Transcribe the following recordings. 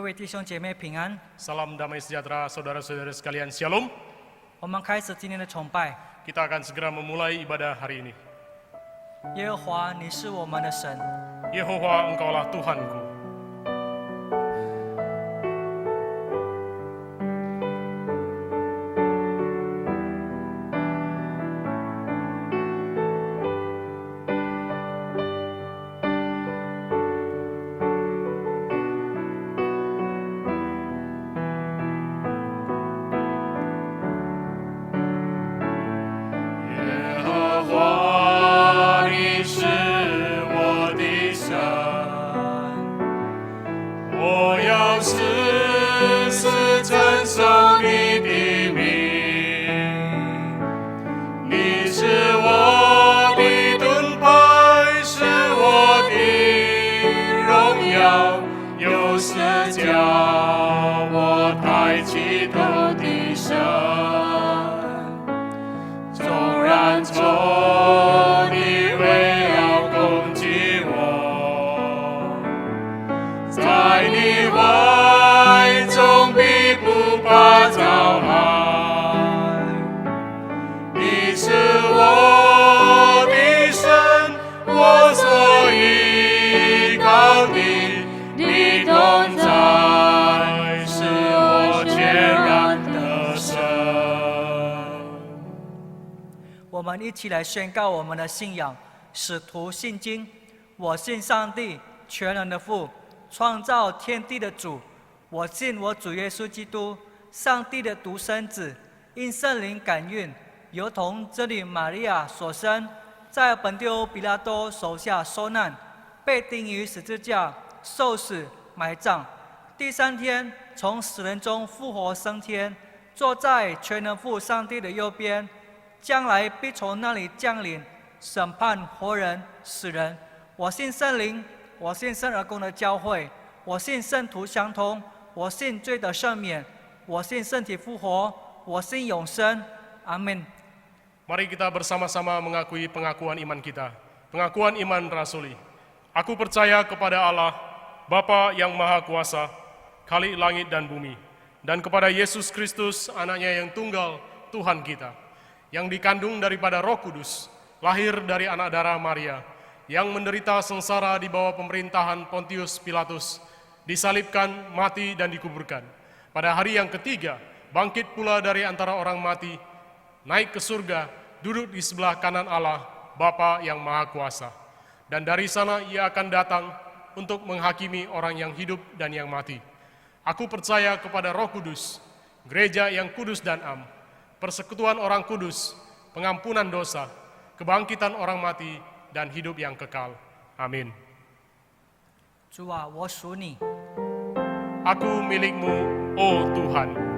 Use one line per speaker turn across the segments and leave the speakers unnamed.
各位弟兄姐妹平安。
Salam damai sejahtera saudara-saudara sekalian, Shalom.
我们开始今天的崇拜。
Kita akan segera memulai ibadah hari ini.
耶和华，你是我们的神，
Yehova, Engkaulah Tuhanku.
我们一起来宣告我们的信仰。使徒信经，我信上帝，全能的父，创造天地的主。我信我主耶稣基督，上帝的独生子，因圣灵感孕，由童真女玛利亚所生，在本丢彼拉多手下受难，被钉于十字架，受死，埋葬。第三天从死人中复活升天，坐在全能父上帝的右边。将来必从那里降临，审判活人死人。我信圣灵，我信圣而公的教会，我信圣徒相通，我信罪的赦免，我信身体复活，我信永生。阿门。
Mari kita bersama-sama mengakui pengakuan iman kita. Pengakuan iman rasuli. Aku percaya kepada Allah, Bapa yang Maha Kuasa, Khalik langit dan bumi, dan kepada Yesus Kristus, anaknya yang tunggal, Tuhan kita, yang dikandung daripada Roh Kudus, lahir dari anak darah Maria, yang menderita sengsara di bawah pemerintahan Pontius Pilatus, disalibkan, mati, dan dikuburkan. Pada hari yang ketiga, bangkit pula dari antara orang mati, naik ke surga, duduk di sebelah kanan Allah, Bapa yang Maha Kuasa. Dan dari sana ia akan datang untuk menghakimi orang yang hidup dan yang mati. Aku percaya kepada Roh Kudus, gereja yang kudus dan am, persekutuan orang kudus, pengampunan dosa, kebangkitan orang mati, dan hidup yang kekal. Amin.
主啊，我属你。
Aku milikmu, oh Tuhan.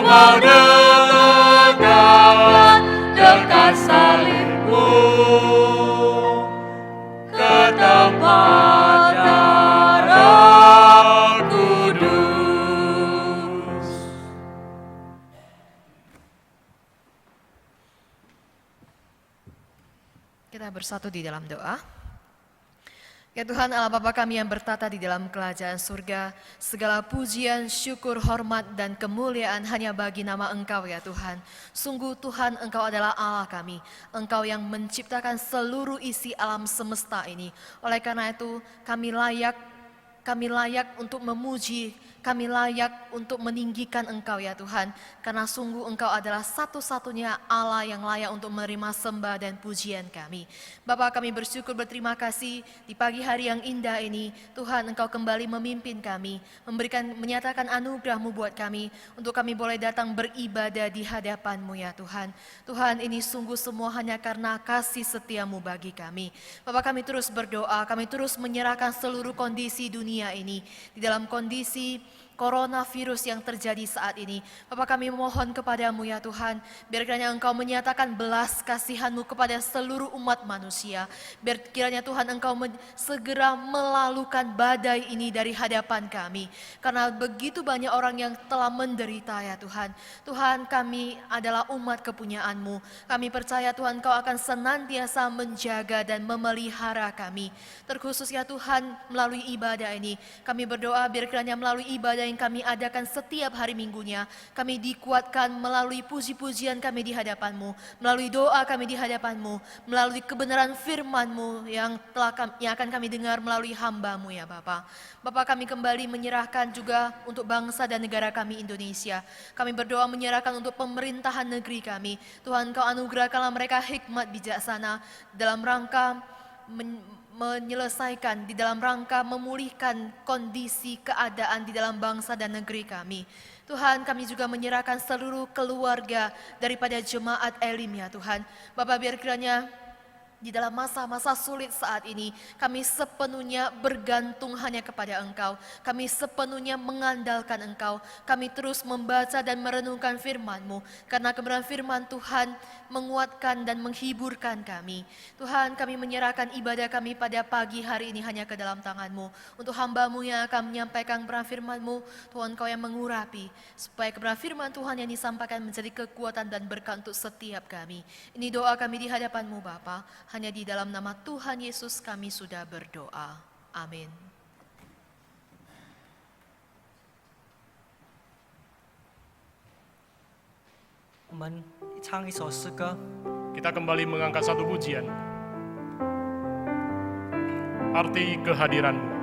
mau dekat, dekat bersatu di dalam doa. Ya Tuhan Allah Bapa kami yang bertata di dalam kerajaan surga, segala pujian, syukur, hormat, dan kemuliaan hanya bagi nama Engkau ya Tuhan. Sungguh Tuhan Engkau adalah Allah kami, Engkau yang menciptakan seluruh isi alam semesta ini. Oleh karena itu kami layak untuk memuji, kami layak untuk meninggikan Engkau ya Tuhan. Karena sungguh Engkau adalah satu-satunya Allah yang layak untuk menerima sembah dan pujian kami. Bapa kami bersyukur berterima kasih di pagi hari yang indah ini. Tuhan Engkau kembali memimpin kami, menyatakan anugerah-Mu buat kami. Untuk kami boleh datang beribadah di hadapan-Mu ya Tuhan. Tuhan ini sungguh semua hanya karena kasih setia-Mu bagi kami. Bapa kami terus berdoa, kami terus menyerahkan seluruh kondisi dunia ini. Di dalam kondisi coronavirus yang terjadi saat ini, Bapa kami mohon kepadamu ya Tuhan, biar kiranya Engkau menyatakan belas kasihan-Mu kepada seluruh umat manusia. Biar kiranya Tuhan Engkau segera melalukan badai ini dari hadapan kami. Karena begitu banyak orang yang telah menderita ya Tuhan. Tuhan kami adalah umat kepunyaan-Mu. Kami percaya Tuhan Engkau akan senantiasa menjaga dan memelihara kami. Terkhusus ya Tuhan melalui ibadah ini, kami berdoa biar kiranya melalui ibadah yang kami adakan setiap hari minggunya, kami dikuatkan melalui puji-pujian kami di hadapan-Mu, melalui doa kami di hadapan-Mu, melalui kebenaran firman-Mu yang akan kami dengar melalui hamba-Mu ya Bapa. Bapa kami kembali menyerahkan juga untuk bangsa dan negara kami Indonesia. Kami berdoa menyerahkan untuk pemerintahan negeri kami. Tuhan Kau anugerahkanlah mereka hikmat bijaksana dalam rangka menyelesaikan, di dalam rangka memulihkan kondisi keadaan di dalam bangsa dan negeri kami. Tuhan kami juga menyerahkan seluruh keluarga daripada jemaat Elim ya Tuhan. Bapak biar kiranya di dalam masa-masa sulit saat ini, kami sepenuhnya bergantung hanya kepada Engkau. Kami sepenuhnya mengandalkan Engkau. Kami terus membaca dan merenungkan firman-Mu. Karena kebenaran firman Tuhan menguatkan dan menghiburkan kami. Tuhan kami menyerahkan ibadah kami pada pagi hari ini hanya ke dalam tangan-Mu. Untuk hamba-Mu yang akan menyampaikan kebenaran firman-Mu, Tuhan Kau yang mengurapi. Supaya kebenaran firman Tuhan yang disampaikan menjadi kekuatan dan berkat untuk setiap kami. Ini doa kami di hadapan-Mu Bapa. Hanya di dalam nama Tuhan Yesus kami sudah berdoa. Amin.
Kita kembali mengangkat satu pujian. Arti kehadiran-Mu.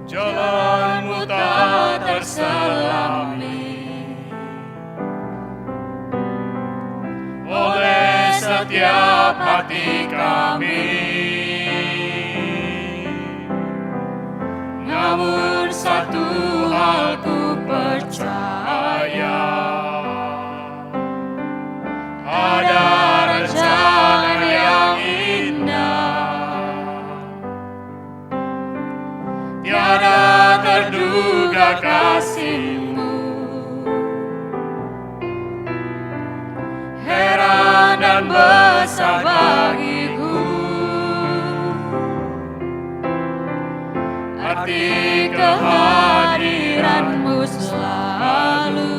Jalan-Mu tak terselami oleh setiap hati kami. Namun satu hal ku percaya, ada rencana yang indah, tiada terduga kasih-Mu. Heran dan besar bagiku arti kehadiran-Mu selalu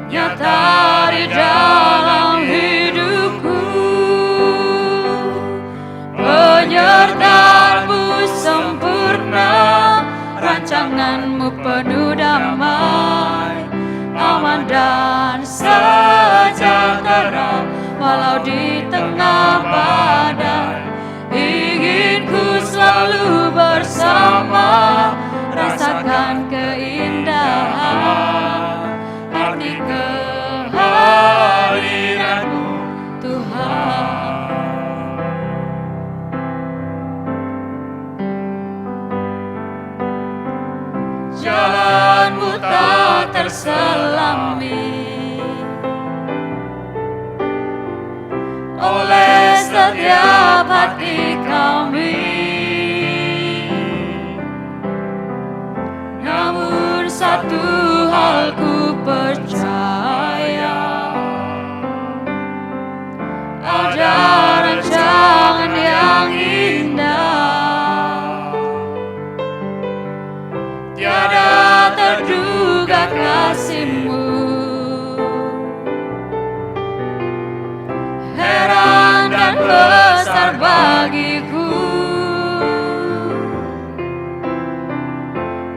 nyata di dalam hidupku. Penyertaan-Mu sempurna, rancangan-Mu penuh damai, aman dan sejahtera walau di tengah badai. Ingin ku selalu bersama, rasakan keindahan arti kehadiran-Mu Tuhan. Jalan-Mu tak terselami oleh setiap hati kami. Namun satu hal ku percaya, ada rancangan yang indah, tiada
kasih-Mu. Heran dan besar bagiku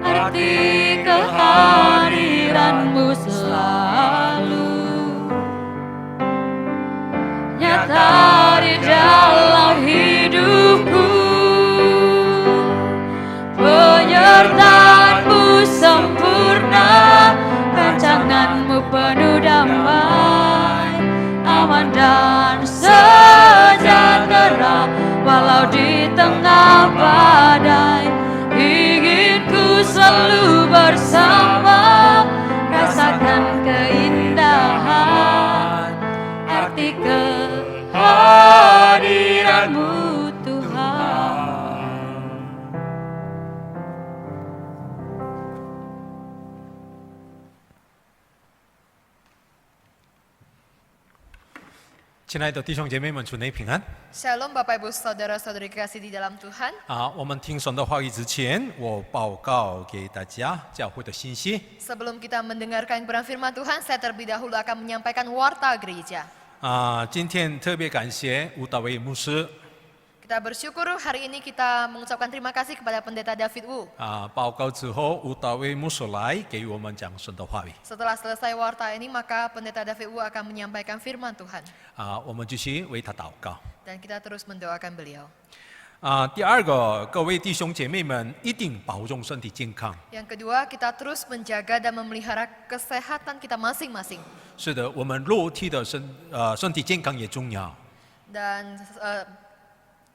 arti kehadiran-Mu selalu nyata di dalam hidupku. Penyertaan-Mu sempurna, rancangan-Mu penuh damai, aman dan sejahtera walau di tengah badai. Inginku selalu bersama, rasakan keindahan arti kehadiran-Mu Tuhan.
亲爱的弟兄姐妹们，主内平安。
Shalom Bapak Ibu Saudara-saudari kasih di dalam Tuhan.
我们听神的话语之前，我报告给大家教会的信息。
Sebelum kita mendengarkan kebenaran firman Tuhan, saya terlebih dahulu akan menyampaikan warta gereja.
今天特别感谢吴大卫牧师
Kita bersyukur hari ini kita mengucapkan terima kasih kepada Pendeta David Wu.
报告之后，吴大卫牧师来给我们讲神的话语。
Setelah selesai warta ini, maka Pendeta David Wu akan menyampaikan firman Tuhan.
我们继续为他祷告。
Dan kita terus mendoakan beliau.
第二个，各位弟兄姐妹们一定保重身体健康。
Yang kedua, kita terus menjaga dan memelihara kesehatan kita masing-masing.
是的，我们肉体的身体健康也重要，
Dan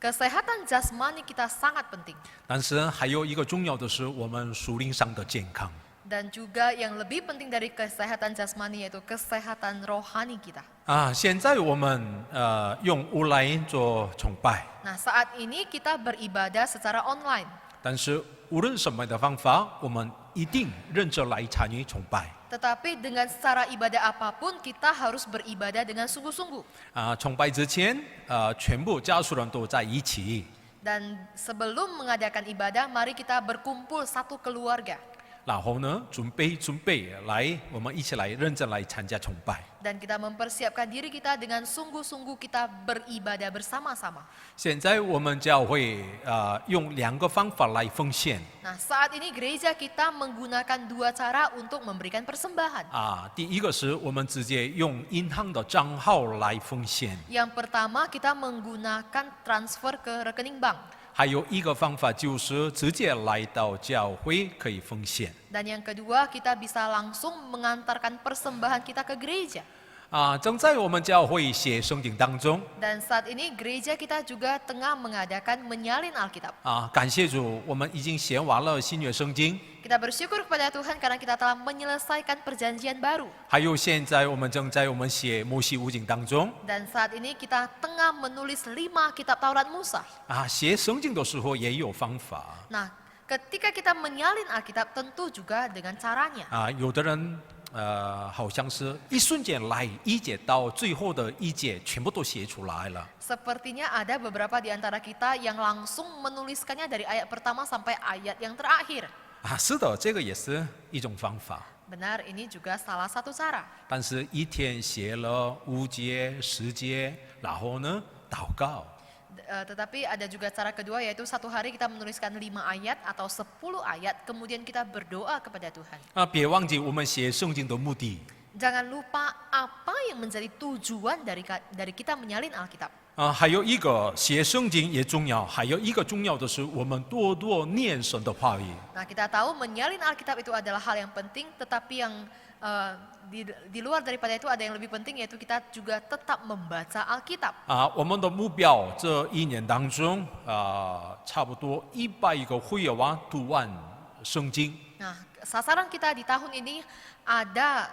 kesehatan jasmani kita sangat penting.
但是还有一个重要的是我们属灵上的健康。
Dan juga yang lebih penting dari kesehatan jasmani yaitu kesehatan rohani kita.
现在我们用乌来做崇拜，
Nah, saat ini kita beribadah secara online.
但是无论什么的方法，我们一定认真来参与崇拜。
Tetapi dengan cara ibadah apapun, kita harus beribadah dengan sungguh-sungguh.
崇拜之前，全部家属人都在一起，
Dan sebelum mengadakan ibadah, mari kita berkumpul satu keluarga.
然后呢，准备来，我们一起来认真来参加崇拜。
Dan kita mempersiapkan diri kita dengan sungguh-sungguh kita beribadah bersama-sama.
现在我们教会用2个方法来奉献。
Nah, saat ini gereja kita menggunakan 2 cara untuk memberikan persembahan.
第一个是我们直接用银行的账号来奉献，
Yang pertama, kita menggunakan transfer ke rekening bank.
还有一个方法就是直接来到教会可以奉献。
Dan yang kedua, kita bisa langsung mengantarkan persembahan kita ke gereja.
正在我们教会写圣经当中，
Dan saat ini gereja kita juga tengah mengadakan menyalin Alkitab.
感谢主，我们已经写完了新约圣经，
Kita bersyukur kepada Tuhan karena kita telah menyelesaikan perjanjian baru.
还有现在我们正在我们写摩西五经当中。
Dan saat ini kita tengah menulis 5 kitab Taurat Musa.
写圣经的时候也有方法。
Nah, ketika kita menyalin Alkitab tentu juga dengan caranya.
有的人好像是一瞬间来一节到最后的一节全部都写出来了。
Sepertinya ada beberapa di antara kita yang langsung menuliskannya dari ayat pertama sampai ayat yang terakhir.
是的，这个也是一种方法。
Benar, ini juga salah satu cara.
但是一天写了5节、10节，然后呢，祷告。
Tetapi ada juga cara kedua yaitu satu hari kita menuliskan 5 ayat atau 10 ayat kemudian kita berdoa kepada Tuhan.
别忘记我们写圣经的目的。
Jangan lupa apa yang menjadi tujuan dari kita menyalin Alkitab.
还有一个写圣经也重要，还有一个重要的是我们多多念神的话语。
Nah, kita tahu menyalin Alkitab itu adalah hal yang penting, tetapi yang di luar daripada itu ada yang lebih penting yaitu kita juga tetap membaca Alkitab.
我们的目标这1年当中，差不多100个会员读完圣经。
Nah, sasaran kita di tahun ini ada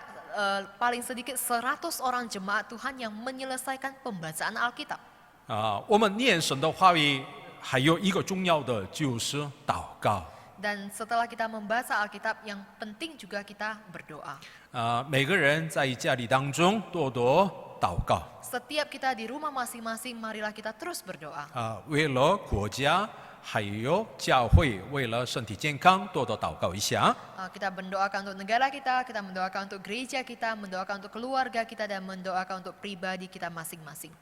paling sedikit 100 orang jemaat Tuhan yang menyelesaikan pembacaan Alkitab.
我们念神的话语，还有一个重要的就是祷告。
Dan setelah kita membaca Alkitab, yang penting juga kita berdoa.
每个人在家里当中多多祷告。
Setiap kita di rumah masing-masing, marilah kita terus berdoa.
为了国家，还有教会为了身体健康多多祷告一下。
Kita mendoakan untuk negara kita, kita mendoakan untuk gereja kita, mendoakan untuk keluarga kita, dan mendoakan untuk pribadi kita masing-masing.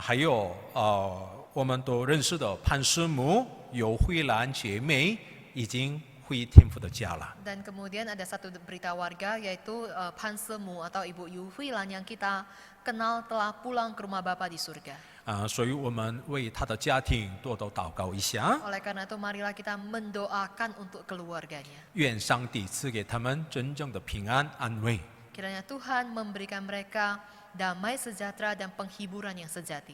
还有我们都认识的潘师母有慧兰姐妹已经回天父的家了。
Dan kemudian ada satu berita warga yaitu Pan Semu atau Ibu Yu Huilan yang kita kenal telah pulang ke rumah Bapa di surga.
所以我们为她的家庭多多祷告一下，
Oleh karena itu marilah kita mendoakan untuk keluarganya.
愿上帝赐给他们真正的平安安慰。
Kiranya Tuhan memberikan mereka damai sejahtera dan penghiburan yang sejati.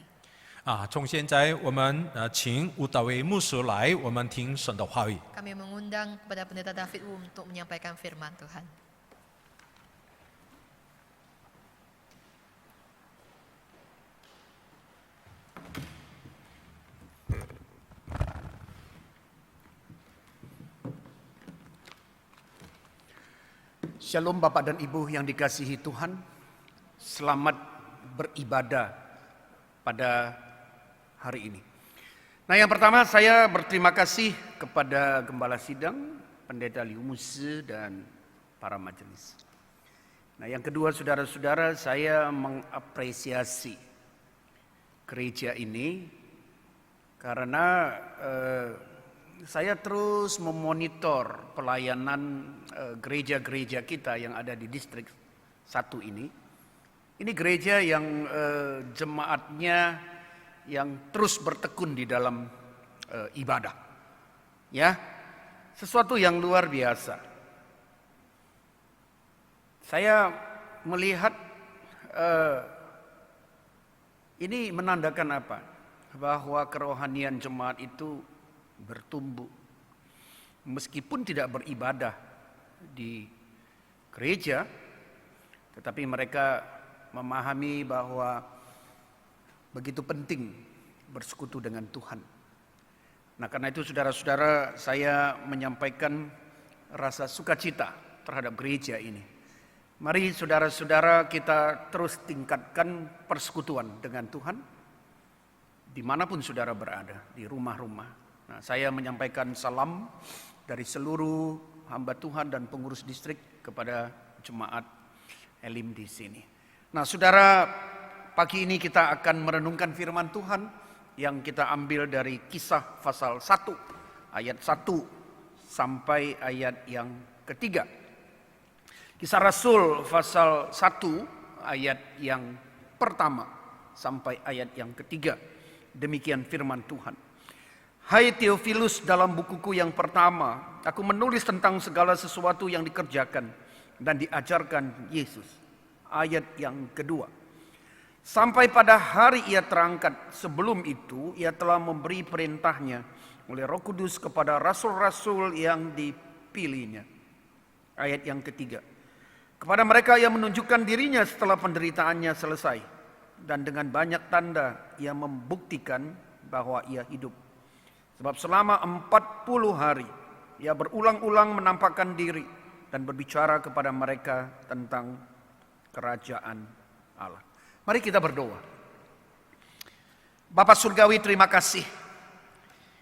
从现在我们请吴大卫牧师来，我们听神的话语。
Kami mengundang kepada Pendeta David Wu untuk menyampaikan firman Tuhan.
Shalom Bapak dan Ibu yang dikasihi Tuhan. Selamat beribadah pada hari ini. Nah, yang pertama saya berterima kasih kepada Gembala Sidang, Pendeta Liu Muse dan para majelis. Nah, yang kedua saudara-saudara, saya mengapresiasi gereja ini karena saya terus memonitor pelayanan gereja-gereja kita yang ada di distrik 1 ini. Ini gereja yang jemaatnya yang terus bertekun di dalam ibadah. Ya, sesuatu yang luar biasa. Saya melihat ini menandakan apa? Bahwa kerohanian jemaat itu bertumbuh. Meskipun tidak beribadah di gereja, tetapi mereka memahami bahwa begitu penting bersekutu dengan Tuhan. Nah, karena itu saudara-saudara, saya menyampaikan rasa sukacita terhadap gereja ini. Mari saudara-saudara kita terus tingkatkan persekutuan dengan Tuhan dimanapun saudara berada, di rumah-rumah. Nah, saya menyampaikan salam dari seluruh hamba Tuhan dan pengurus distrik kepada jemaat Elim di sini. Nah, saudara, pagi ini kita akan merenungkan firman Tuhan yang kita ambil dari Kisah pasal 1 ayat 1 sampai ayat yang ketiga. Kisah Rasul pasal 1 ayat yang pertama sampai ayat yang ketiga. Demikian firman Tuhan. Hai Theophilus, dalam bukuku yang pertama, aku menulis tentang segala sesuatu yang dikerjakan dan diajarkan Yesus. Ayat yang kedua. Sampai pada hari ia terangkat, sebelum itu ia telah memberi perintahnya oleh Roh Kudus kepada rasul-rasul yang dipilihnya. Ayat yang ketiga. Kepada mereka yang menunjukkan dirinya setelah penderitaannya selesai. Dan dengan banyak tanda ia membuktikan bahwa ia hidup. Sebab selama 40 hari ia berulang-ulang menampakkan diri dan berbicara kepada mereka tentang kerajaan Allah. Mari kita berdoa. Bapa Surgawi, terima kasih.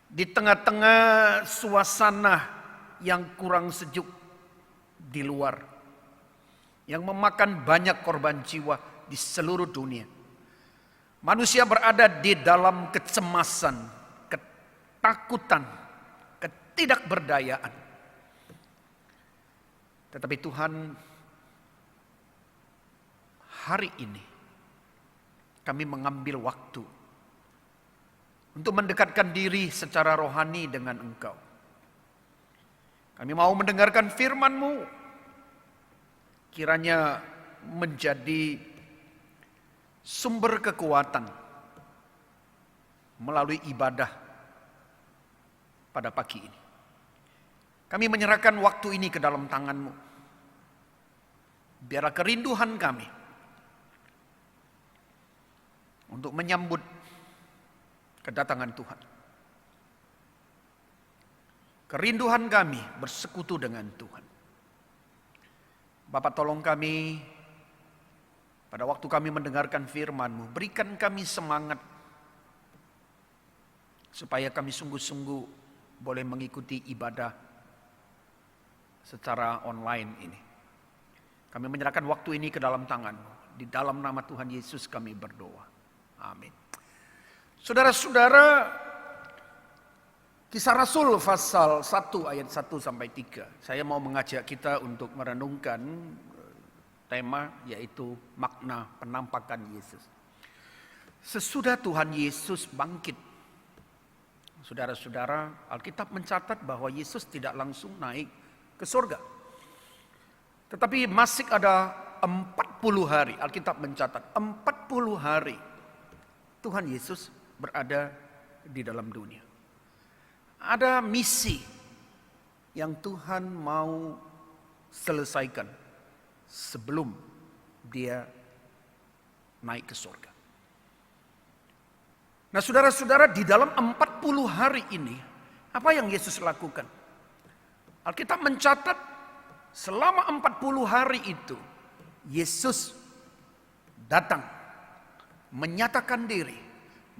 Di tengah-tengah suasana yang kurang sejuk di luar, yang memakan banyak korban jiwa di seluruh dunia, manusia berada di dalam kecemasan, ketakutan, ketidakberdayaan. Tetapi Tuhan, hari ini kami mengambil waktu untuk mendekatkan diri secara rohani dengan Engkau. Kami mau mendengarkan firman-Mu, kiranya menjadi sumber kekuatan melalui ibadah pada pagi ini. Kami menyerahkan waktu ini ke dalam tangan-Mu. Biarlah kerinduan kami untuk menyambut kedatangan Tuhan. Kerinduan kami bersekutu dengan Tuhan. Bapa, tolong kami pada waktu kami mendengarkan firman-Mu, berikan kami semangat supaya kami sungguh-sungguh boleh mengikuti ibadah secara online ini. Kami menyerahkan waktu ini ke dalam tangan-Mu. Di dalam nama Tuhan Yesus kami berdoa. Amin. Saudara-saudara, Kisah Rasul pasal 1 ayat 1 sampai 3. Saya mau mengajak kita untuk merenungkan tema yaitu makna penampakan Yesus. Sesudah Tuhan Yesus bangkit, saudara-saudara, Alkitab mencatat bahwa Yesus tidak langsung naik ke surga. Tetapi masih ada 40 hari, Alkitab mencatat 40 hari Tuhan Yesus berada di dalam dunia. Ada misi yang Tuhan mau selesaikan sebelum dia naik ke surga. Nah saudara-saudara, di dalam 40 hari ini, apa yang Yesus lakukan? Alkitab mencatat selama 40 hari itu, Yesus datang, menyatakan diri,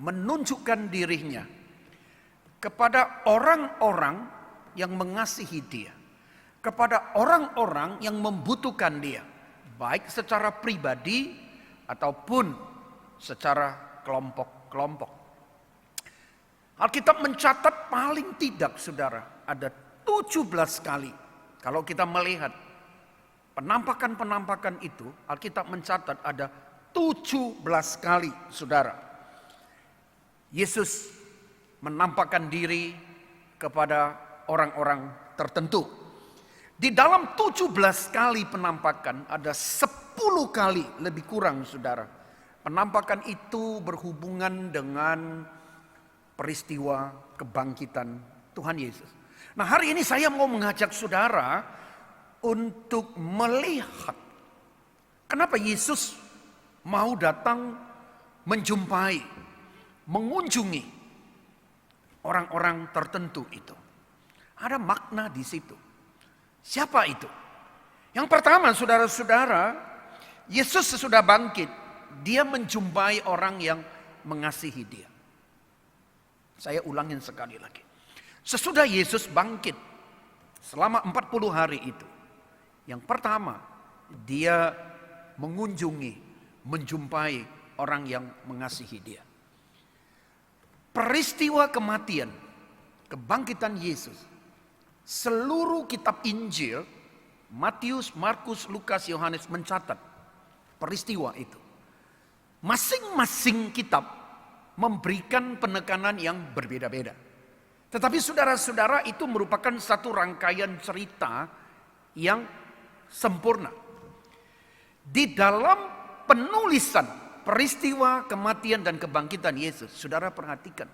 menunjukkan dirinya kepada orang-orang yang mengasihi dia, kepada orang-orang yang membutuhkan dia, baik secara pribadi ataupun secara kelompok-kelompok. Alkitab mencatat paling tidak, saudara, ada 17 kali. Kalau kita melihat penampakan-penampakan itu, Alkitab mencatat ada 17 kali, saudara. Yesus menampakkan diri kepada orang-orang tertentu. Di dalam 17 kali penampakan ada 10 kali lebih kurang, saudara. Penampakan itu berhubungan dengan peristiwa kebangkitan Tuhan Yesus. Nah hari ini saya mau mengajak saudara untuk melihat kenapa Yesus mau datang menjumpai, mengunjungi orang-orang tertentu itu. Ada makna di situ. Siapa itu? Yang pertama, saudara-saudara, Yesus sesudah bangkit, dia menjumpai orang yang mengasihi dia. Saya ulangin sekali lagi. Sesudah Yesus bangkit, selama 40 hari itu, yang pertama, dia mengunjungi, menjumpai orang yang mengasihi dia. Peristiwa kematian, kebangkitan Yesus, seluruh kitab Injil, Matius, Markus, Lukas, Yohanes mencatat peristiwa itu. Masing-masing kitab memberikan penekanan yang berbeda-beda. Tetapi saudara-saudara, itu merupakan satu rangkaian cerita yang sempurna. Di dalam penulisan peristiwa kematian dan kebangkitan Yesus, saudara perhatikan.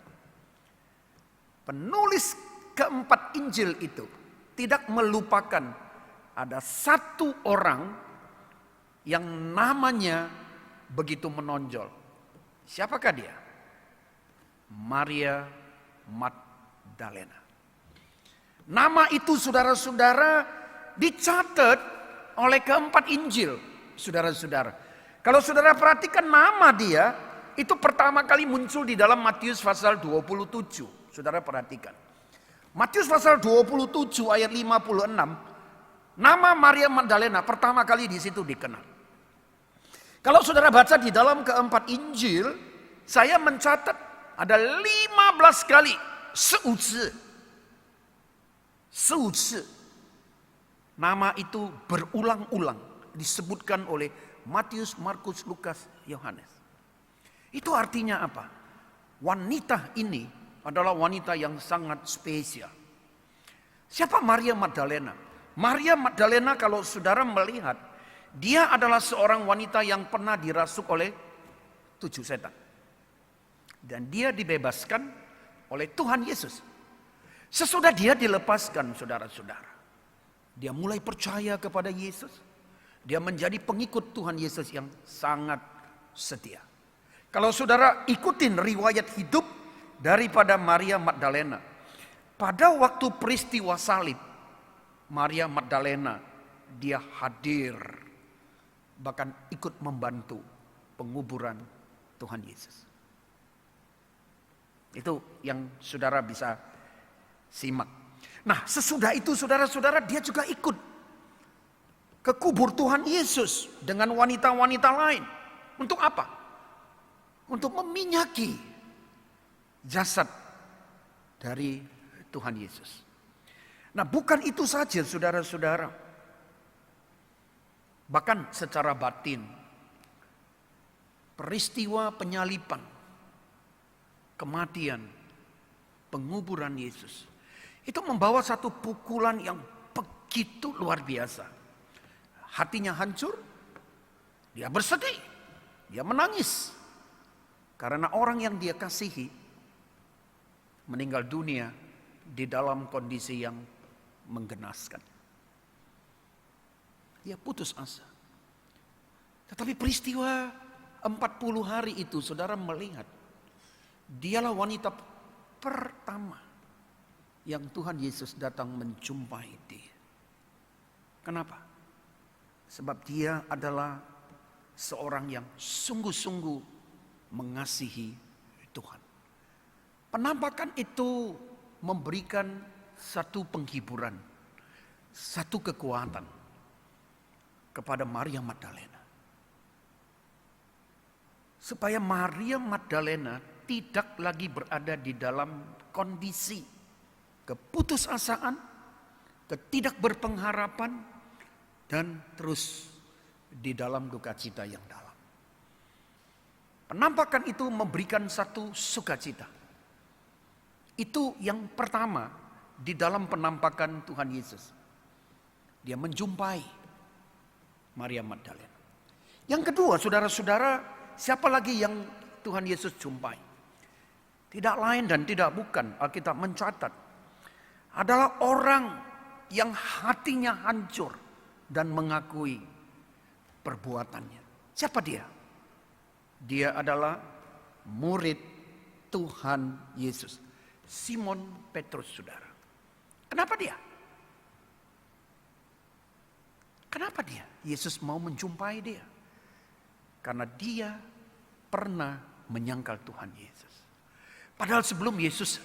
Penulis keempat Injil itu tidak melupakan ada satu orang yang namanya begitu menonjol. Siapakah dia? Maria Magdalena. Nama itu saudara-saudara dicatat oleh keempat Injil, saudara-saudara. Kalau saudara perhatikan nama dia, itu pertama kali muncul di dalam Matius pasal 27. Saudara perhatikan. Matius pasal 27 ayat 56, nama Maria Magdalena pertama kali di situ dikenal. Kalau saudara baca di dalam keempat Injil, saya mencatat ada 15 kali seuci. Nama itu berulang-ulang disebutkan oleh Matius, Markus, Lukas, Yohanes. Itu artinya apa? Wanita ini adalah wanita yang sangat spesial. Siapa Maria Magdalena? Maria Magdalena kalau saudara melihat, dia adalah seorang wanita yang pernah dirasuk oleh 7 setan. Dan dia dibebaskan oleh Tuhan Yesus. Sesudah dia dilepaskan, saudara-saudara, dia mulai percaya kepada Yesus. Dia menjadi pengikut Tuhan Yesus yang sangat setia. Kalau saudara ikutin riwayat hidup daripada Maria Magdalena, pada waktu peristiwa salib, Maria Magdalena dia hadir, bahkan ikut membantu penguburan Tuhan Yesus. Itu yang saudara bisa simak. Nah, sesudah itu saudara-saudara, dia juga ikut ke kubur Tuhan Yesus dengan wanita-wanita lain. Untuk apa? Untuk meminyaki jasad dari Tuhan Yesus. Nah, bukan itu saja saudara-saudara. Bahkan secara batin, peristiwa penyaliban, kematian, penguburan Yesus, itu membawa satu pukulan yang begitu luar biasa. Hatinya hancur, dia bersedih, dia menangis. Karena orang yang dia kasihi meninggal dunia di dalam kondisi yang menggenaskan. Dia putus asa. Tetapi peristiwa 40 hari itu saudara melihat, dialah wanita pertama yang Tuhan Yesus datang menjumpai dia. Kenapa? Sebab dia adalah seorang yang sungguh-sungguh mengasihi Tuhan. Penampakan itu memberikan satu penghiburan, satu kekuatan kepada Maria Magdalena. Supaya Maria Magdalena tidak lagi berada di dalam kondisi keputusasaan, ketidakberpengharapan, dan terus di dalam duka cita yang dalam. Penampakan itu memberikan satu sukacita. Itu yang pertama di dalam penampakan Tuhan Yesus. Dia menjumpai Maria Magdalena. Yang kedua, saudara-saudara, siapa lagi yang Tuhan Yesus jumpai? Tidak lain dan tidak bukan, Alkitab mencatat, adalah orang yang hatinya hancur dan mengakui perbuatannya. Siapa dia? Dia adalah murid Tuhan Yesus, Simon Petrus, saudara. Kenapa dia? Kenapa dia? Yesus mau menjumpai dia. Karena dia pernah menyangkal Tuhan Yesus. Padahal sebelum Yesus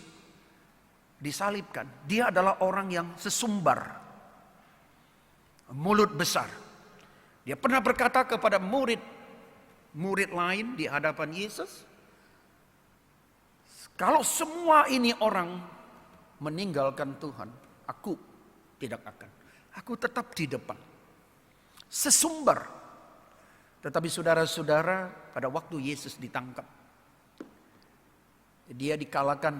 disalibkan, dia adalah orang yang sesumbar, mulut besar. Dia pernah berkata kepada murid lain di hadapan Yesus, kalau semua ini orang meninggalkan Tuhan, aku tidak akan. Aku tetap di depan. Sesumbar. Tetapi saudara-saudara, pada waktu Yesus ditangkap, dia dikalahkan.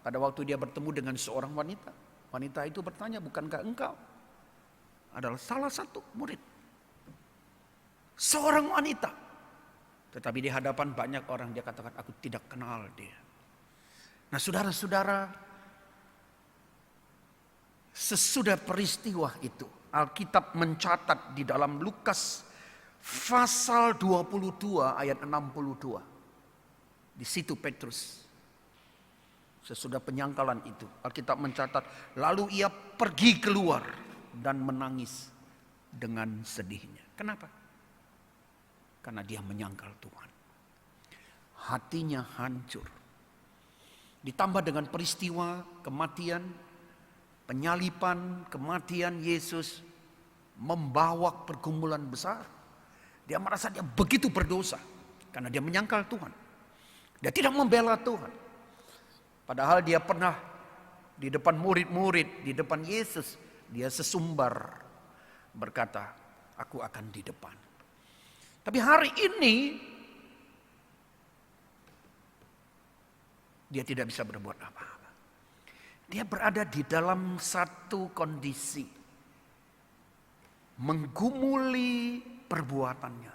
Pada waktu dia bertemu dengan seorang wanita. Wanita itu bertanya, bukankah engkau adalah salah satu murid? Seorang wanita. Tetapi di hadapan banyak orang dia katakan, aku tidak kenal dia. Nah, saudara-saudara, sesudah peristiwa itu, Alkitab mencatat di dalam Lukas pasal 22 ayat 62. Di situ Petrus, sesudah penyangkalan itu, Alkitab mencatat, lalu ia pergi keluar dan menangis dengan sedihnya. Kenapa? Karena dia menyangkal Tuhan. Hatinya hancur. Ditambah dengan peristiwa kematian, penyaliban, kematian Yesus, membawa pergumulan besar. Dia merasa dia begitu berdosa karena dia menyangkal Tuhan. Dia tidak membela Tuhan. Padahal dia pernah di depan murid-murid, di depan Yesus, dia sesumbar berkata, aku akan di depan. Tapi hari ini dia tidak bisa berbuat apa-apa. Dia berada di dalam satu kondisi menggumuli perbuatannya.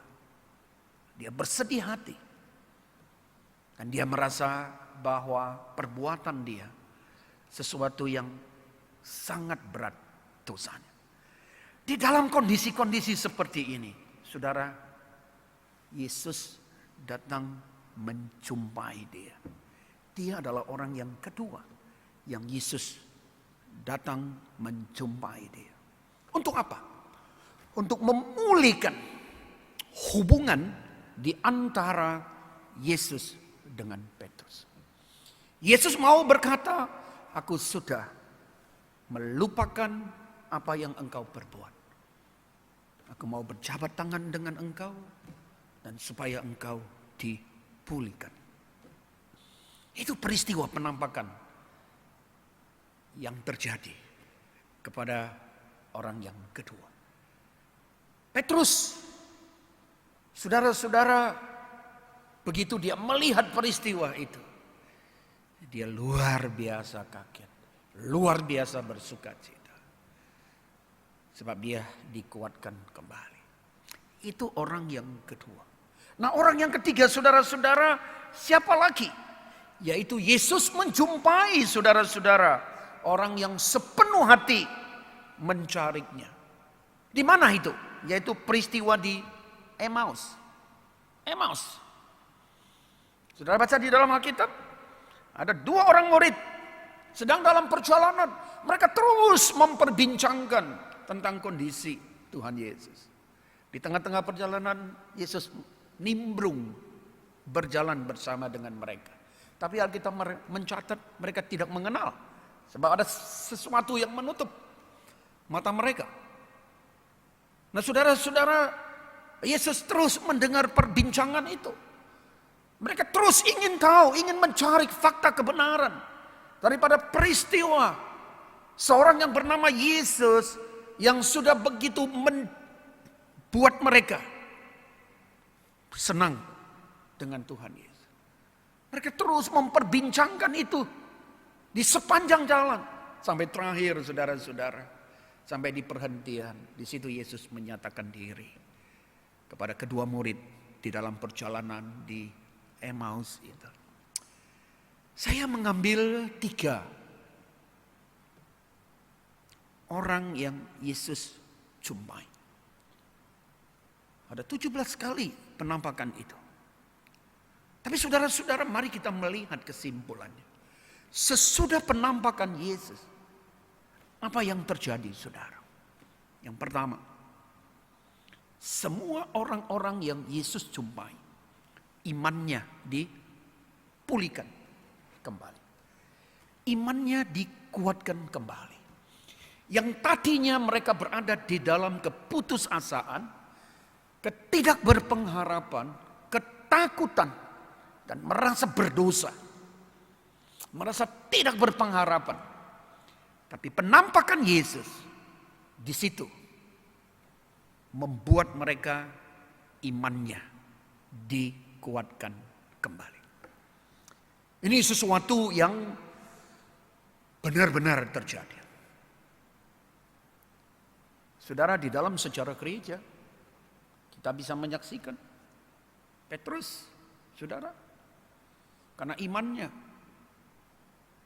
Dia bersedih hati. Dan dia merasa bahwa perbuatan dia sesuatu yang sangat berat dosanya. Di dalam kondisi-kondisi seperti ini, saudara, Yesus datang menjumpai dia. Dia adalah orang yang kedua yang Yesus datang menjumpai dia. Untuk apa? Untuk memulihkan hubungan di antara Yesus dengan Petrus. Yesus mau berkata, aku sudah melupakan apa yang engkau perbuat. Aku mau berjabat tangan dengan engkau dan supaya engkau dipulihkan. Itu peristiwa penampakan yang terjadi kepada orang yang kedua. Petrus, saudara-saudara, begitu dia melihat peristiwa itu, dia luar biasa kaget, luar biasa bersukacita. Sebab dia dikuatkan kembali. Itu orang yang kedua. Nah, orang yang ketiga, saudara-saudara, siapa lagi? Yaitu Yesus menjumpai saudara-saudara, orang yang sepenuh hati mencarinya. Di mana itu? Yaitu peristiwa di Emmaus. Emmaus. Saudara baca di dalam Alkitab, ada 2 orang murid sedang dalam perjalanan. Mereka terus memperbincangkan tentang kondisi Tuhan Yesus. Di tengah-tengah perjalanan, Yesus nimbrung berjalan bersama dengan mereka. Tapi Alkitab mencatat mereka tidak mengenal. Sebab ada sesuatu yang menutup mata mereka. Nah, saudara-saudara, Yesus terus mendengar perbincangan itu. Mereka terus ingin tahu, ingin mencari fakta kebenaran daripada peristiwa seorang yang bernama Yesus yang sudah begitu membuat mereka senang dengan Tuhan Yesus. Mereka terus memperbincangkan itu di sepanjang jalan sampai terakhir, saudara-saudara, sampai di perhentian. Di situ Yesus menyatakan diri kepada kedua murid di dalam perjalanan di Emmaus itu. Saya mengambil 3 orang yang Yesus jumpai. Ada 17 kali penampakan itu. Tapi saudara-saudara, mari kita melihat kesimpulannya. Sesudah penampakan Yesus, apa yang terjadi, saudara? Yang pertama, semua orang-orang yang Yesus jumpai, imannya dipulihkan kembali. Imannya dikuatkan kembali. Yang tadinya mereka berada di dalam keputusasaan, ketidakberpengharapan, ketakutan, dan merasa berdosa. Merasa tidak berpengharapan. Tapi penampakan Yesus di situ membuat mereka imannya dikuatkan kembali. Ini sesuatu yang benar-benar terjadi. Saudara, di dalam sejarah gereja kita bisa menyaksikan Petrus, saudara, karena imannya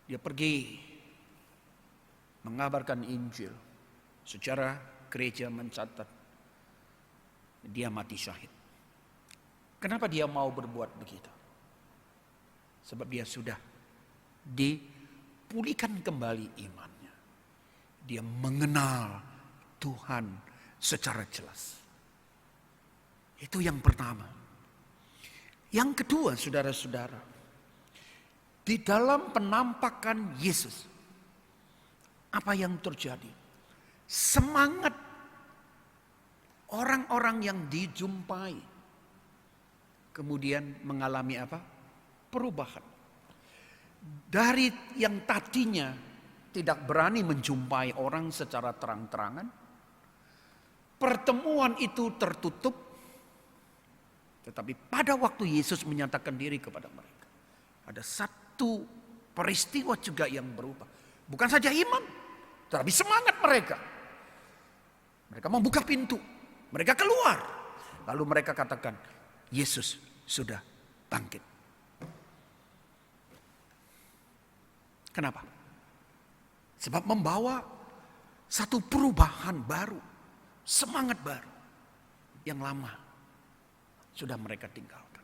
dia pergi mengabarkan Injil. Secara gereja mencatat dia mati syahid. Kenapa dia mau berbuat begitu? Sebab dia sudah dipulihkan kembali imannya. Dia mengenal Tuhan secara jelas. Itu yang pertama. Yang kedua, saudara-saudara, di dalam penampakan Yesus, apa yang terjadi? Semangat orang-orang yang dijumpai kemudian mengalami apa? Perubahan. Dari yang tadinya tidak berani menjumpai orang secara terang-terangan, pertemuan itu tertutup. Tetapi pada waktu Yesus menyatakan diri kepada mereka, ada satu peristiwa juga yang berubah. Bukan saja iman, tetapi semangat mereka. Mereka membuka pintu, mereka keluar. Lalu mereka katakan, Yesus sudah bangkit. Kenapa? Sebab membawa satu perubahan baru, semangat baru yang lama sudah mereka tinggalkan.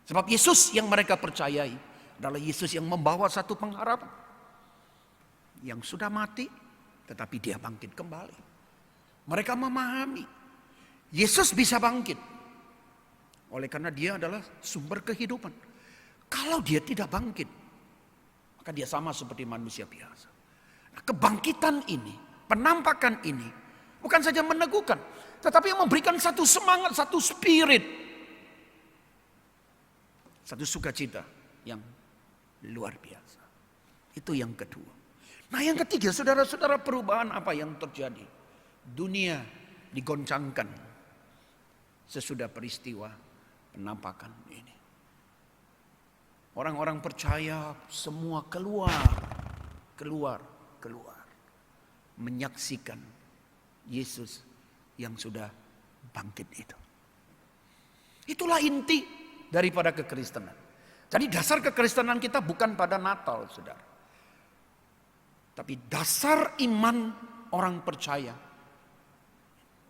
Sebab Yesus yang mereka percayai adalah Yesus yang membawa satu pengharapan. Yang sudah mati, tetapi dia bangkit kembali. Mereka memahami, Yesus bisa bangkit. Oleh karena dia adalah sumber kehidupan. Kalau dia tidak bangkit, maka dia sama seperti manusia biasa. Nah, kebangkitan ini, penampakan ini, bukan saja meneguhkan, tetapi yang memberikan satu semangat, satu spirit, satu sukacita yang luar biasa. Itu yang kedua. Nah yang ketiga, saudara-saudara, perubahan apa yang terjadi? Dunia digoncangkan sesudah peristiwa penampakan ini. Orang-orang percaya semua keluar. Menyaksikan Yesus yang sudah bangkit itu. Itulah inti daripada kekristenan. Jadi dasar kekristenan kita bukan pada Natal, saudara. Tapi dasar iman orang percaya,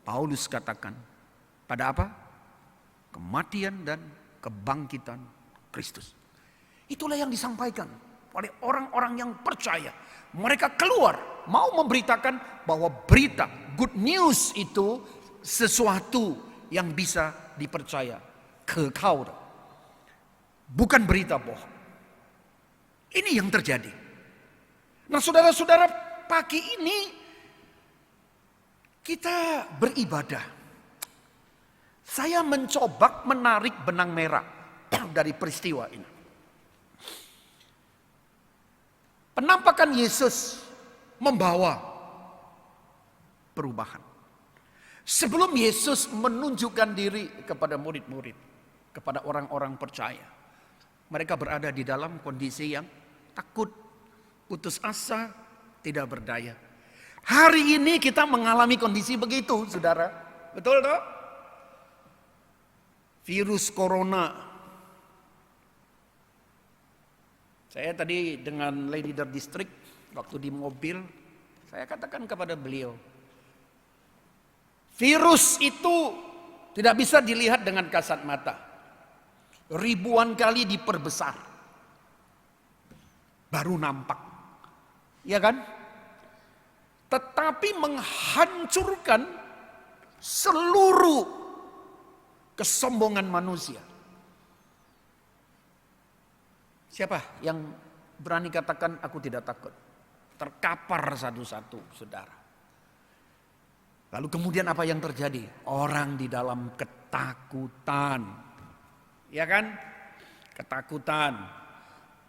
Paulus katakan, pada apa? Kematian dan kebangkitan Kristus. Itulah yang disampaikan oleh orang-orang yang percaya. Mereka keluar mau memberitakan bahwa berita good news itu sesuatu yang bisa dipercaya, kekal, bukan berita bohong. Ini yang terjadi. Nah saudara-saudara, pagi ini kita beribadah. Saya mencoba menarik benang merah dari peristiwa ini. Penampakan Yesus membawa perubahan. Sebelum Yesus menunjukkan diri kepada murid-murid, kepada orang-orang percaya, mereka berada di dalam kondisi yang takut, putus asa, tidak berdaya. Hari ini kita mengalami kondisi begitu, saudara. Betul toh? Virus corona. Saya tadi dengan leader distrik, waktu di mobil, saya katakan kepada beliau, virus itu tidak bisa dilihat dengan kasat mata. Ribuan kali diperbesar, baru nampak. Ya kan? Tetapi menghancurkan seluruh kesombongan manusia. Siapa yang berani katakan aku tidak takut? Terkapar satu-satu, saudara. Lalu kemudian apa yang terjadi? Orang di dalam ketakutan. Ya kan? Ketakutan.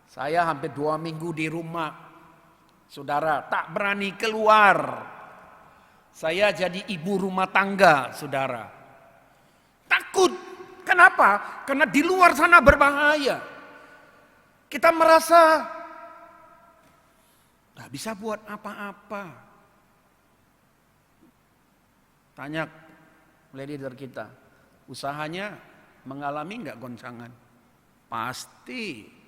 Saya hampir 2 minggu di rumah. Saudara, tak berani keluar. Saya jadi ibu rumah tangga, saudara. Takut. Kenapa? Karena di luar sana berbahaya. Kita merasa gak bisa buat apa-apa. Tanya leader kita, usahanya mengalami gak goncangan? Pasti.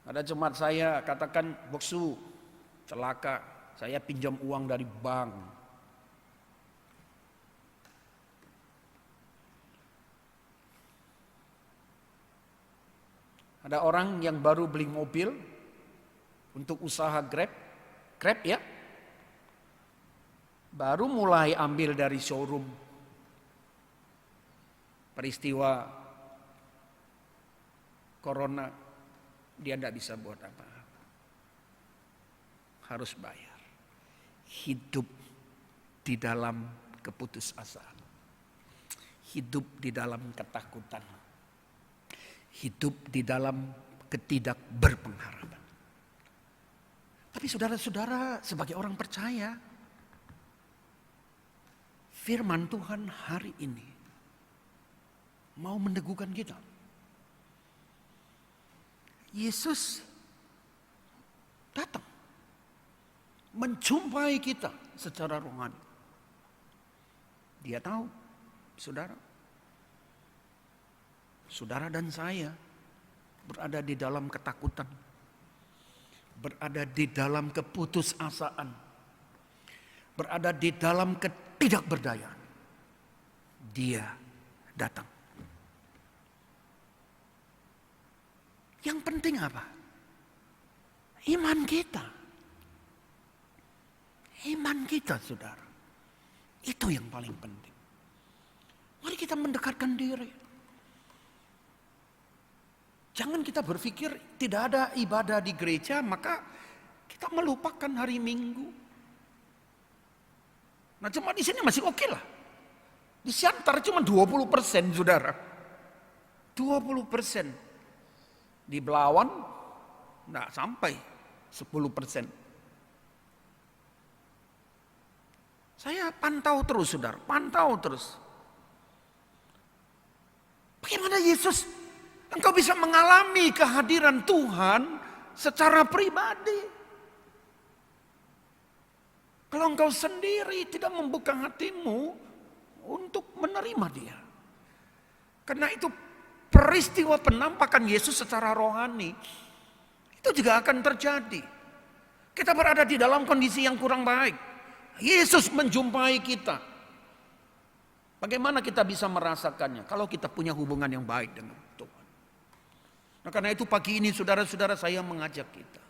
Ada Jumat saya katakan, boksu, celaka, saya pinjam uang dari bank. Ada orang yang baru beli mobil untuk usaha Grab ya. Baru mulai ambil dari showroom. Peristiwa corona, dia tidak bisa buat apa-apa. Harus bayar. Hidup di dalam keputusasaan. Hidup di dalam ketakutan. Hidup di dalam ketidakberpengharapan. Tapi saudara-saudara, sebagai orang percaya, firman Tuhan hari ini mau meneguhkan kita. Yesus datang menjumpai kita secara rohani. Dia tahu, saudara dan saya berada di dalam ketakutan, berada di dalam keputusasaan, berada di dalam ketidakberdayaan. Dia datang. Yang penting apa? Iman kita. Iman kita, saudara. Itu yang paling penting. Mari kita mendekatkan diri. Jangan kita berpikir tidak ada ibadah di gereja, maka kita melupakan hari Minggu. Nah, cuma di sini masih oke lah. Di Siantar cuma 20%, saudara. 20%. Di Belawan, enggak sampai 10%. Saya pantau terus, saudara. Pantau terus. Bagaimana Yesus, engkau bisa mengalami kehadiran Tuhan secara pribadi. Kalau engkau sendiri tidak membuka hatimu untuk menerima Dia. Karena itu peristiwa penampakan Yesus secara rohani itu juga akan terjadi. Kita berada di dalam kondisi yang kurang baik. Yesus menjumpai kita. Bagaimana kita bisa merasakannya kalau kita punya hubungan yang baik dengan Tuhan? Nah, karena itu pagi ini saudara-saudara saya mengajak kita.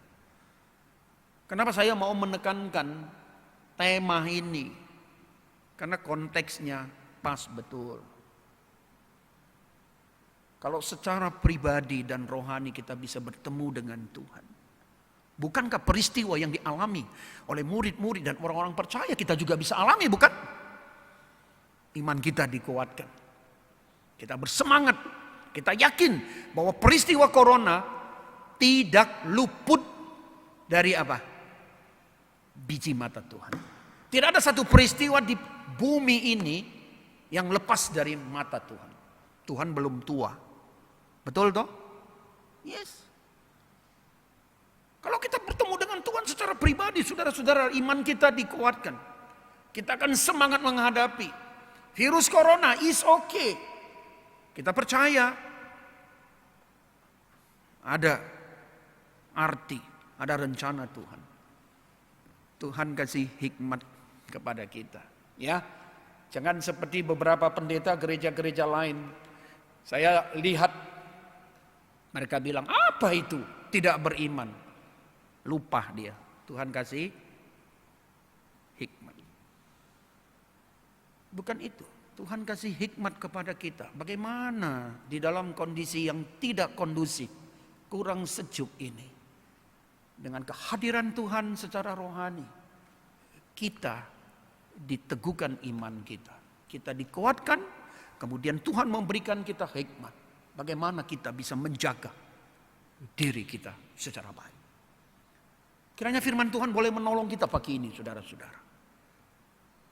Kenapa saya mau menekankan tema ini? Karena konteksnya pas betul. Kalau secara pribadi dan rohani kita bisa bertemu dengan Tuhan. Bukankah peristiwa yang dialami oleh murid-murid dan orang-orang percaya kita juga bisa alami, bukan? Iman kita dikuatkan. Kita bersemangat. Kita yakin bahwa peristiwa corona tidak luput dari apa? Biji mata Tuhan. Tidak ada satu peristiwa di bumi ini yang lepas dari mata Tuhan. Tuhan belum tua. Betul toh? Yes. Kalau kita bertemu dengan Tuhan secara pribadi, saudara-saudara, iman kita dikuatkan. Kita akan semangat menghadapi. Virus corona is okay. Kita percaya ada arti, ada rencana Tuhan. Tuhan kasih hikmat kepada kita. Ya, jangan seperti beberapa pendeta gereja-gereja lain. Saya lihat mereka bilang, apa itu? Tidak beriman. Lupa dia. Tuhan kasih hikmat. Bukan itu. Tuhan kasih hikmat kepada kita. Bagaimana di dalam kondisi yang tidak kondusif, kurang sejuk ini. Dengan kehadiran Tuhan secara rohani, kita diteguhkan iman kita. Kita dikuatkan, kemudian Tuhan memberikan kita hikmat. Bagaimana kita bisa menjaga diri kita secara baik. Kiranya firman Tuhan boleh menolong kita pagi ini, saudara-saudara.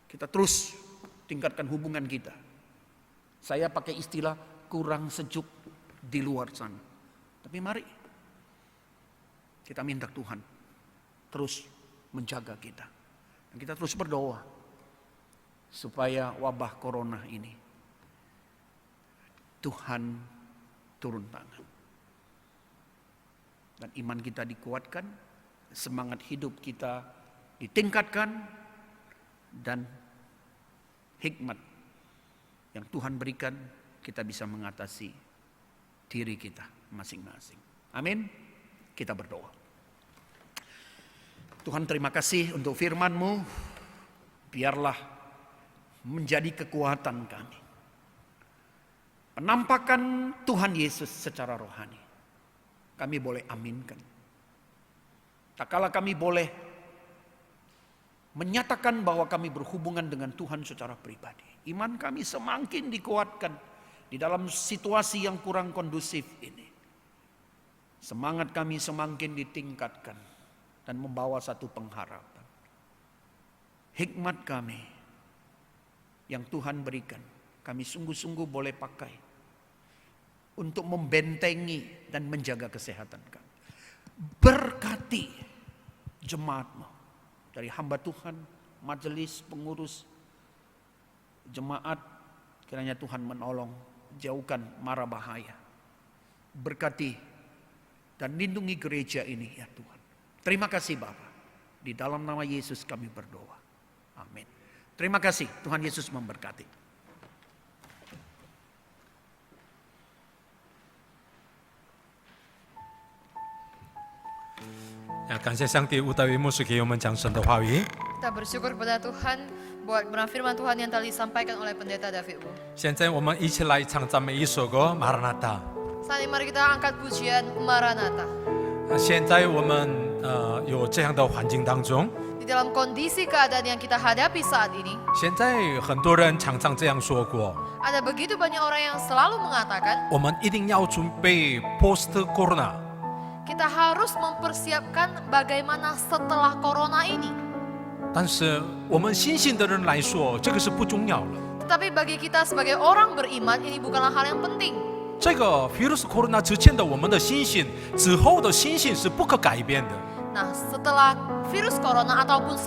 Kita terus tingkatkan hubungan kita. Saya pakai istilah kurang sejuk di luar sana. Tapi mari kita minta Tuhan terus menjaga kita. Dan kita terus berdoa supaya wabah corona ini Tuhan turun tangan. Dan iman kita dikuatkan, semangat hidup kita ditingkatkan, dan hikmat yang Tuhan berikan kita bisa mengatasi diri kita masing-masing. Amin. Kita berdoa. Tuhan, terima kasih untuk firman-Mu. Biarlah menjadi kekuatan kami. Penampakan Tuhan Yesus secara rohani kami boleh aminkan. Tak kala kami boleh menyatakan bahwa kami berhubungan dengan Tuhan secara pribadi. Iman kami semakin dikuatkan di dalam situasi yang kurang kondusif ini. Semangat kami semakin ditingkatkan dan membawa satu pengharapan. Hikmat kami yang Tuhan berikan, kami sungguh-sungguh boleh pakai untuk membentengi dan menjaga kesehatan kami. Berkati jemaat-Mu, dari hamba Tuhan, majelis, pengurus, jemaat, kiranya Tuhan menolong, jauhkan mara bahaya. Berkati dan lindungi gereja ini ya Tuhan. Terima kasih Bapa. Di dalam nama Yesus kami berdoa. Amin. Terima kasih, Tuhan Yesus memberkati.
Ya, 感谢上帝吴大伟牧师给我们讲神的话语。
Kita bersyukur kepada Tuhan buat firman Tuhan yang tadi disampaikan oleh pendeta David Wu.
现在我们一起来唱赞美一首歌《马拉纳达》。
Saat ini mari kita angkat pujian Maranatha.
现在我们有这样的环境当中，
Di dalam kondisi keadaan yang kita hadapi saat ini,
现在很多人常常这样说过，
ada begitu banyak orang yang selalu mengatakan
我们一定要准备 post corona。
kita harus mempersiapkan bagaimana setelah corona ini.
但是我们信心的人来说，这个是不重要了。
Tetapi bagi kita sebagai orang beriman, ini bukanlah hal yang penting.
这个 virus corona 之前的我们的信心，之后的信心是不可改变的。
Nah, setelah virus corona ataupun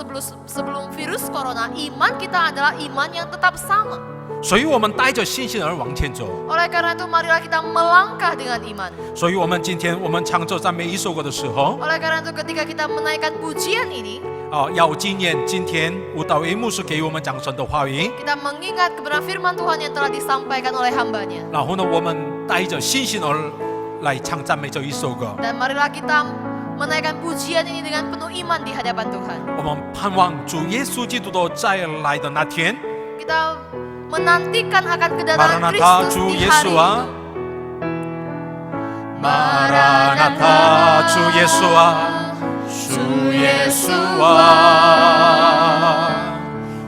sebelum virus corona, iman kita adalah iman yang tetap sama.
所以我们带着信心而往前走。
Oleh karena itu, marilah kita melangkah dengan iman.
所以我们今天我们唱奏赞美一首歌的时候，
Oleh karena itu, ketika kita menaikkan pujian ini,
要纪念今天吴导一牧师给我们讲神的话语。
kita mengingat kebenaran firman Tuhan yang telah disampaikan oleh hambanya.
然后呢，我们带着信心而来唱赞美这一首歌。
Dan marilah kita menaikkan pujian ini dengan penuh iman di hadapan Tuhan.
我们盼望主耶稣基督的再来的那天。
Kita menantikan akan kedatangan
Maranatha,
Kristus
Ju
di
Yesus
hari
ah.
itu.
Maranatha, 主耶稣啊，主耶稣啊，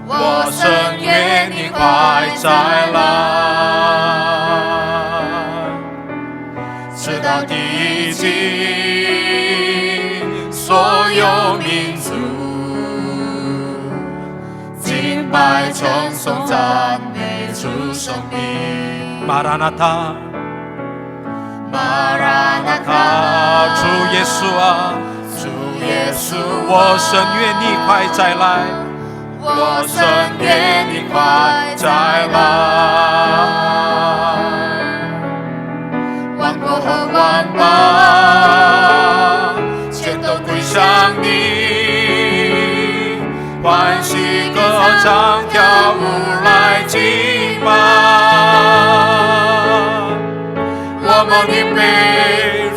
我深愿你快再来，直到地极所有民族敬拜称颂赞美主生命。Maranatha。 Maranatha， 主耶稣啊，主耶稣，我深愿你快再来，我深愿你快再来。万国和万邦全都归向你，欢喜歌唱跳舞来敬拜。 我们预备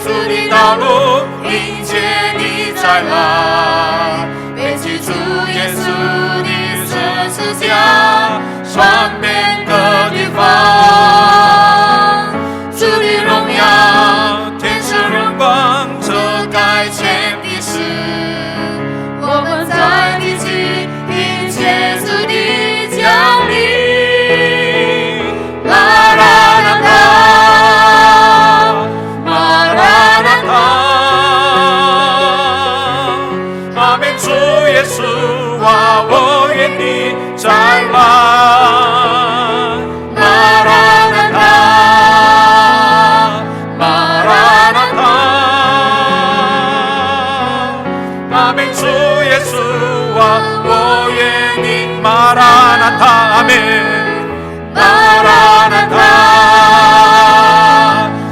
主的道路，迎接你再来。背起主耶稣的十字架，传遍各地方。主的荣耀，天使荣光，遮盖天地时。我们在地极迎接主的降临。耶稣啊，我愿你再来。Maranatha， Maranatha， 阿门。主耶稣啊，我愿你 Maranatha， 阿门。Maranatha，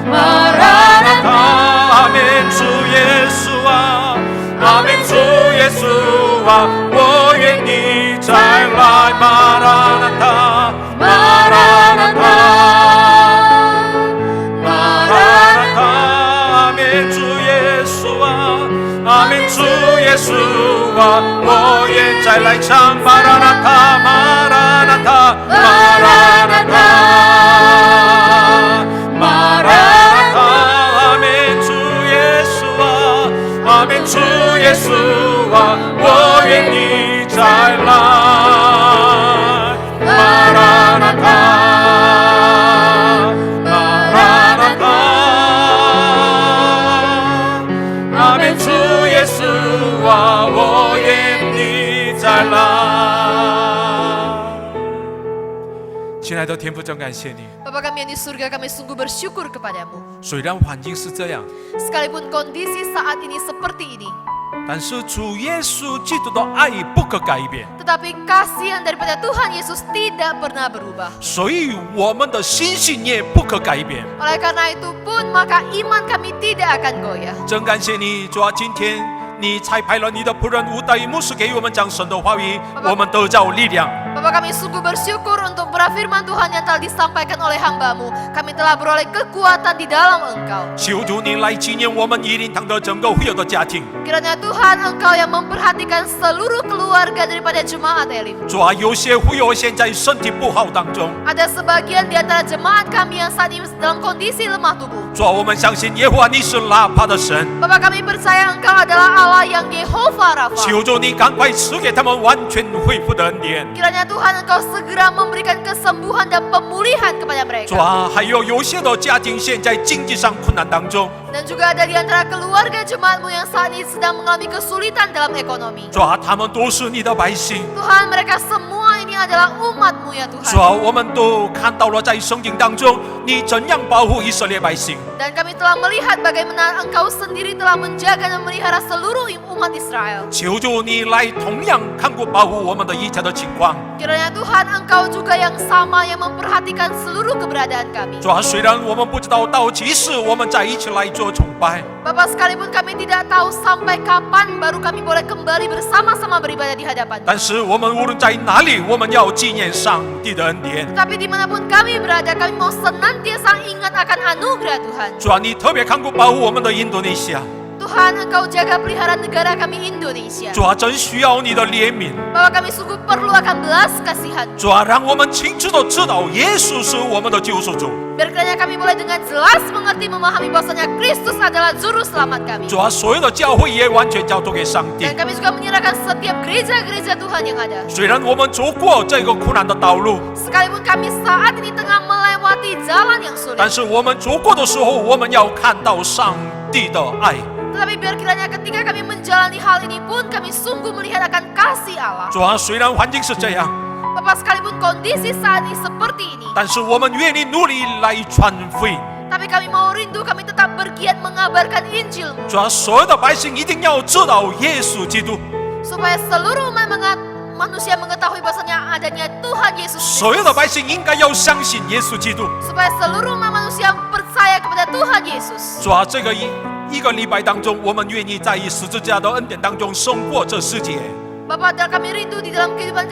Maranatha， 阿门。主耶稣啊，阿门。主耶稣。 我愿你再来，Maranatha， Maranatha， Maranatha， 阿门。主耶稣啊，阿门。主耶稣啊，我愿再来唱，Maranatha， Maranatha， Maranatha， Maranatha， 阿门。主耶稣啊，阿门。主耶稣啊。 我愿你再来 ，Maranatha， Maranatha， 阿门。主耶稣啊，我愿你再来。亲爱的天父，真感谢你。
Bapa kami yang di surga, kami sungguh bersyukur kepadamu.
虽然环境是这样，
Sekalipun kondisi saat ini seperti ini,
但是主耶稣基督的爱不可改变。
tetapi kasihan daripada Tuhan Yesus tidak pernah berubah.
所以我们的信心也不可改变。
Oleh karena itu pun, maka iman kami tidak akan goyah.
真感谢你，主啊，今天你差派了你的仆人吴大一牧师给我们讲神的话语，我们得着力量。
Bapak, kami sungguh bersyukur untuk firman Tuhan yang telah disampaikan oleh hamba-Mu. Kami telah beroleh kekuatan di dalam Engkau.
求主你来纪念我们一灵堂的整个会友的家庭。
Kiranya Tuhan Engkau yang memperhatikan seluruh keluarga daripada jemaat Elim.
主啊，有些会友现在身体不好当中，
Ada sebagian di antara jemaat kami yang saat ini dalam kondisi lemah tubuh.
主啊，我们相信耶和华你是拉帕的神，
Bapak, kami percaya Engkau adalah Allah yang Yehova Rafa.
求主你赶快赐给他们完全恢复的恩典。
Kiranya Tuhan Engkau segera memberikan kesembuhan dan pemulihan kepada
主
mereka.
啊，还有些的家庭现在经济上困难当中，
Dan juga ada di antara keluarga jemaat-Mu yang saat ini sedang mengalami kesulitan dalam ekonomi.
主啊，他们都是你的百姓。
Tuhan, mereka semua ini adalah umat-Mu ya
主
Tuhan.
啊，我们都看到了在圣经当中，你怎样保护以色列百姓。
Dan kami telah melihat bagaimana Engkau sendiri telah menjaga dan memelihara seluruh umat Israel.
求主你来同样看顾保护我们的一切的情况。
Kiranya Tuhan Engkau juga yang sama yang memperhatikan seluruh keberadaan kami.
主啊，虽然我们不知道到几时我们再一起来做崇拜，
Bapak, sekalipun kami tidak tahu sampai kapan baru kami boleh kembali bersama-sama beribadah di hadapan.
但是我们无论在哪里，我们要纪念上帝的恩典。
Tapi dimanapun kami berada, kami mau senantiasa ingat akan anugerah Tuhan.
主啊，你特别看顾保护我们的印度尼西亚。
Tuhan, Engkau jaga pelihara negara kami Indonesia.
主啊，真需要你的怜悯。
Bapak, kami sungguh perlu akan belas kasihan.
主啊，让我们清楚的知道耶稣是我们的救赎主。
Biar kiranya kami boleh dengan jelas mengerti memahami bahwasanya Kristus adalah juru selamat kami.
主啊，所有的教会也完全交托给上帝
Dan。kami juga menyerahkan setiap gereja-gereja Tuhan yang ada.
虽然我们走过这个苦难的道路，
Sekalipun kami saat ini tengah melewati jalan yang sulit.
但是我们走过的时候，我们要看到上帝的爱。
Tetapi biar kiranya ketika kami menjalani hal ini pun kami sungguh melihat akan kasih Allah.
主啊，虽然环境是这样，
Bapak, sekalipun kondisi saat ini seperti ini,
但是我们愿意努力来传福音。
tapi kami mau rindu, kami tetap bergiat mengabarkan Injil-Mu.
主啊，所有的百姓一定要知道耶稣基督，
Supaya seluruh umat manusia mengetahui bahwasanya adanya Tuhan Yesus
所有的
Kristus.
百姓应该要相信耶稣基督。
Supaya seluruh umat manusia percaya kepada Tuhan Yesus.
主啊，这个一个礼拜当中，我们愿意在十字架的恩典当中胜过这世界。
Bapak, dan kami rindu di dalam kehidupan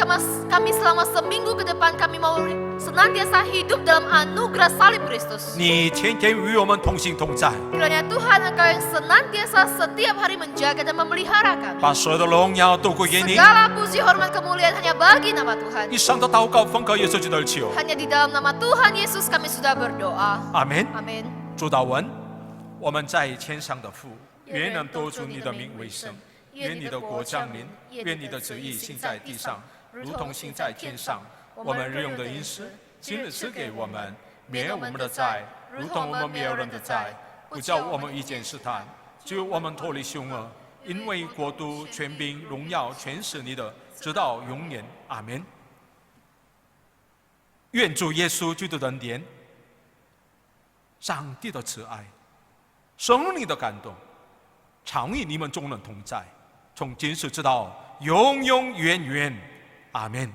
kami selama seminggu ke depan, kami mau senantiasa hidup dalam anugerah salib Kristus.
你天天与我们同行同在，
Kiranya Tuhan Engkau yang senantiasa setiap hari menjaga dan memelihara kami.
把所有的荣耀都归给你。
Segala puji hormat kemuliaan hanya bagi nama Tuhan.
以上的祷告奉靠耶稣基督的求，
Hanya di dalam nama Tuhan Yesus kami sudah berdoa.
阿门。
Amin.
主祷文，我们在天上的父，愿能多主你的名为圣，愿你的国降临，愿你的旨意行在地上，如同行在天上。我们日用的饮食，今日赐给我们，免我们的债，如同我们免人的债，不叫我们遇见试探，只有我们脱离凶恶。因为国度、权柄、荣耀，全是你的，直到永远。阿门。愿主耶稣基督的恩典、上帝的慈爱、圣灵的感动，常与你们众人同在，从今时直到永永远远。阿门。